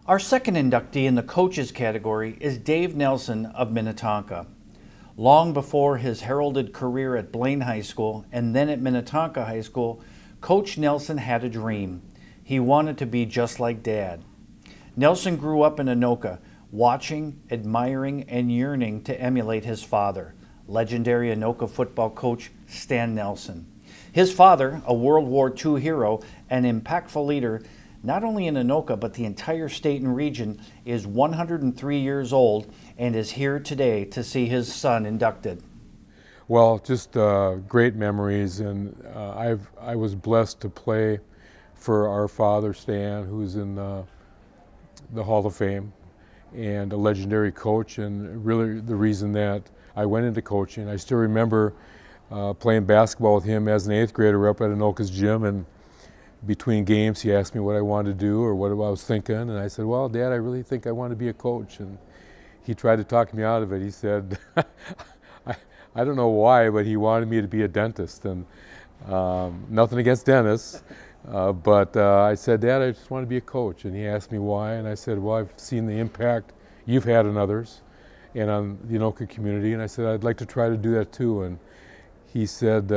Our second inductee in the coaches category is Dave Nelson of Minnetonka. Long before his heralded career at Blaine High School and then at Minnetonka High School, Coach Nelson had a dream. He wanted to be just like Dad. Nelson grew up in Anoka, watching, admiring, and yearning to emulate his father, legendary Anoka football coach Stan Nelson. His father, a World War II hero and impactful leader, not only in Anoka but the entire state and region, is 103 years old and is here today to see his son inducted. Well, just great memories, and I was blessed to play for our father Stan, who's in the Hall of Fame, and a legendary coach, and really the reason that I went into coaching. I still remember playing basketball with him as an 8th grader up at Anoka's gym, and between games he asked me what I wanted to do or what I was thinking, and I said, well, Dad, I really think I want to be a coach. And he tried to talk me out of it. He said, I don't know why, but he wanted me to be a dentist, and nothing against dentists, but I said, Dad, I just want to be a coach. And he asked me why, and I said, well, I've seen the impact you've had on others and on the Anoka community, and I said, I'd like to try to do that too. And he said,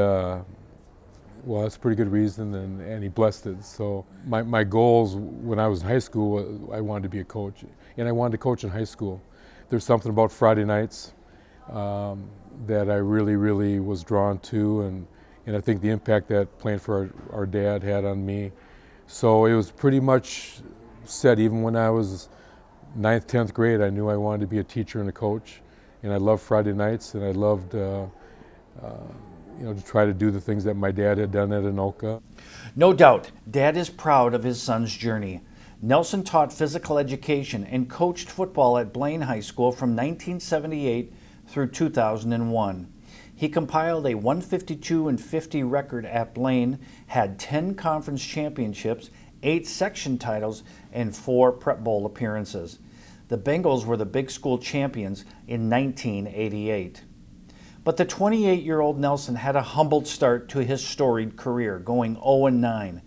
well, that's a pretty good reason, and he blessed it. So my goals when I was in high school, I wanted to be a coach, and I wanted to coach in high school. There's something about Friday nights that I really was drawn to, and I think the impact that playing for our dad had on me. So it was pretty much set. Even when I was 9th, 10th grade, I knew I wanted to be a teacher and a coach, and I loved Friday nights, and I loved to try to do the things that my dad had done at Anoka. No doubt, Dad is proud of his son's journey. Nelson taught physical education and coached football at Blaine High School from 1978 through 2001. He compiled a 152-50 record at Blaine, had 10 conference championships, 8 section titles, and 4 Prep Bowl appearances. The Bengals were the big school champions in 1988. But the 28-year-old Nelson had a humbled start to his storied career, going 0-9.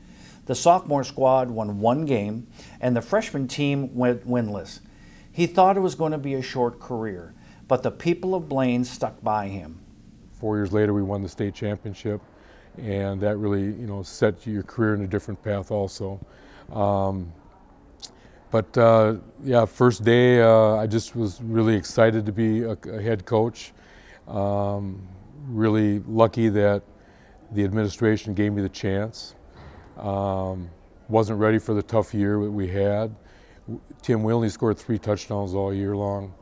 The sophomore squad won 1 game, and the freshman team went winless. He thought it was going to be a short career, but the people of Blaine stuck by him. 4 years later, we won the state championship, and that really, set your career in a different path also. Yeah, first day, I just was really excited to be a head coach. Really lucky that the administration gave me the chance. Wasn't ready for the tough year that we had. Tim, we only scored 3 touchdowns all year long.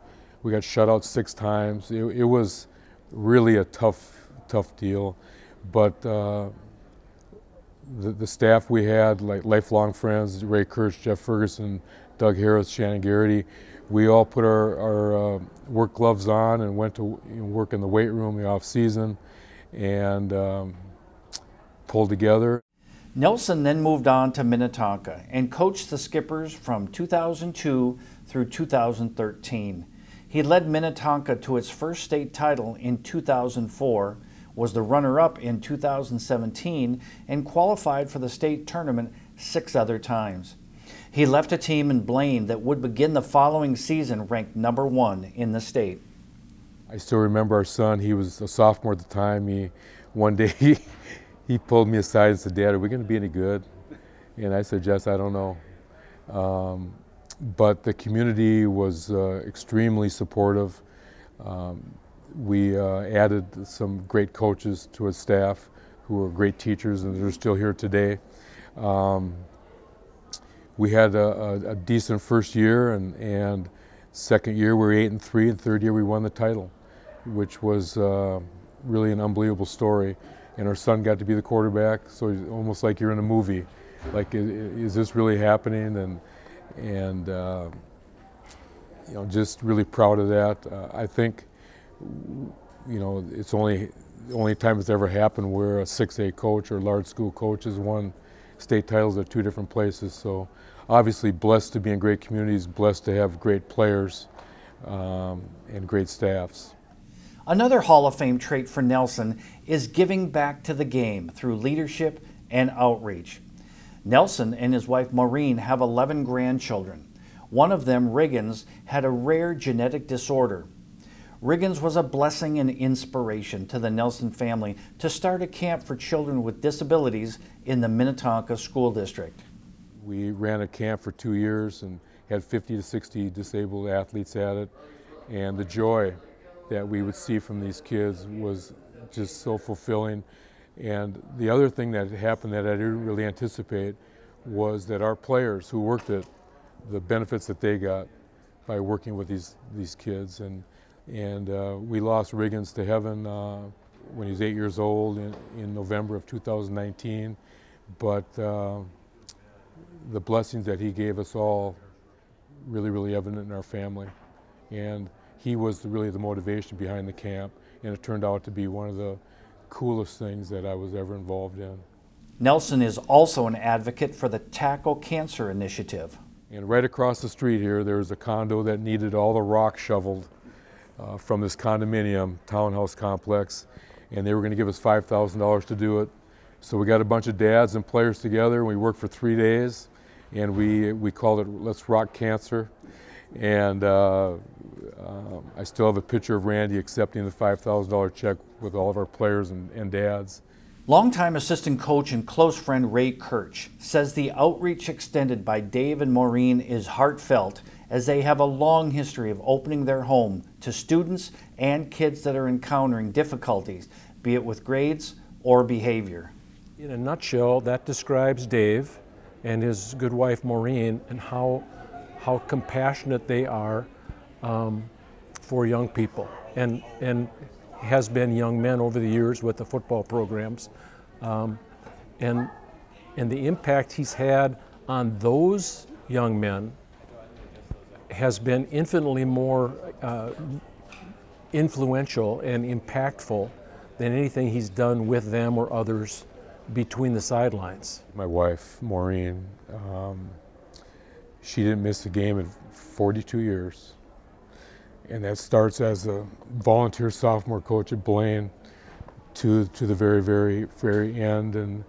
We got shut out 6 times. It was really a tough deal. But the staff we had, like lifelong friends, Ray Kirsch, Jeff Ferguson, Doug Harris, Shannon Garrity, we all put our work gloves on and went to work in the weight room the off season and pulled together. Nelson then moved on to Minnetonka and coached the Skippers from 2002 through 2013. He led Minnetonka to its first state title in 2004, was the runner-up in 2017, and qualified for the state tournament 6 other times. He left a team in Blaine that would begin the following season ranked #1 in the state. I still remember our son. He was a sophomore at the time. One day he pulled me aside and said, Dad, are we going to be any good? And I said, Jess, I don't know. But the community was extremely supportive. We added some great coaches to his staff who were great teachers, and they're still here today. We had a decent first year, and second year we were 8-3, and third year we won the title, which was really an unbelievable story. And our son got to be the quarterback, so it's almost like you're in a movie. Like, is this really happening? And just really proud of that. I think, it's the only time it's ever happened where a 6A coach or large school coach has won state titles at 2 different places. So obviously blessed to be in great communities, blessed to have great players and great staffs. Another Hall of Fame trait for Nelson is giving back to the game through leadership and outreach. Nelson and his wife Maureen have 11 grandchildren. One of them, Riggins, had a rare genetic disorder. Riggins was a blessing and inspiration to the Nelson family to start a camp for children with disabilities in the Minnetonka School District. We ran a camp for 2 years and had 50 to 60 disabled athletes at it, and the joy that we would see from these kids was just so fulfilling. And the other thing that happened that I didn't really anticipate was that our players who worked it, the benefits that they got by working with these kids. And we lost Riggins to heaven when he was 8 years old in November of 2019. But the blessings that he gave us all really evident in our family. And he was really the motivation behind the camp, and it turned out to be one of the coolest things that I was ever involved in. Nelson is also an advocate for the Tackle Cancer Initiative. And right across the street here, there's a condo that needed all the rock shoveled from this condominium townhouse complex, and they were going to give us $5,000 to do it. So we got a bunch of dads and players together, and we worked for 3 days, and we called it Let's Rock Cancer. And I still have a picture of Randy accepting the $5,000 check with all of our players and dads. Longtime assistant coach and close friend Ray Kirch says the outreach extended by Dave and Maureen is heartfelt, as they have a long history of opening their home to students and kids that are encountering difficulties, be it with grades or behavior. In a nutshell, that describes Dave and his good wife Maureen and how compassionate they are for young people, and has been young men over the years with the football programs, and the impact he's had on those young men has been infinitely more influential and impactful than anything he's done with them or others between the sidelines. My wife, Maureen, she didn't miss a game in 42 years. And that starts as a volunteer sophomore coach at Blaine to the very end. And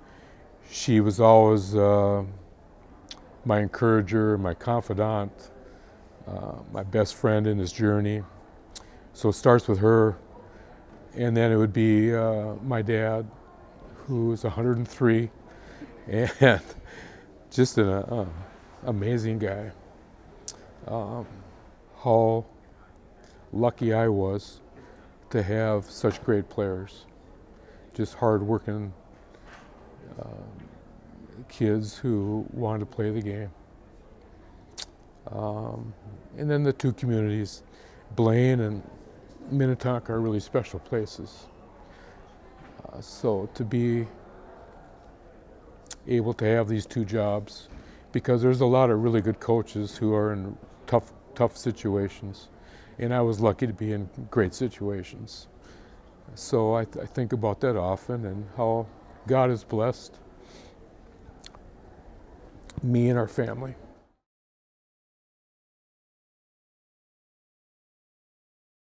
she was always my encourager, my confidant, my best friend in this journey. So it starts with her, and then it would be my dad, who is 103, and just an amazing guy. How lucky I was to have such great players, just hard-working kids who wanted to play the game. And then the two communities, Blaine and Minnetonka, are really special places. So to be able to have these two jobs, because there's a lot of really good coaches who are in tough situations, and I was lucky to be in great situations. So I think about that often, and how God has blessed me and our family.